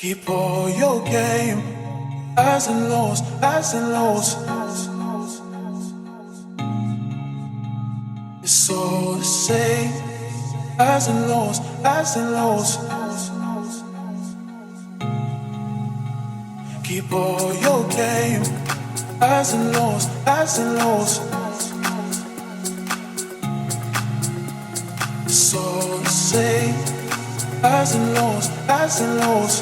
Keep all your game, highs and lows, highs and lows. It's all the same, highs and lows, highs and lows. Keep all your game, highs and lows, highs and lows. It's all the same, highs and lows, highs and lows.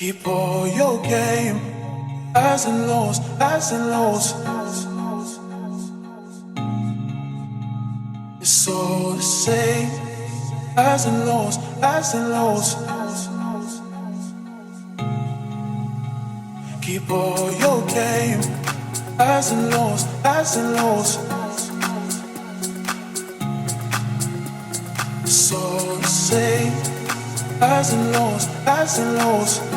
Keep all your game, highs and lows, highs and lows. It's all the same, highs and lows, highs and lows. Keep all your game, highs and lows, highs and lows. It's all the same, highs and lows, highs and lows.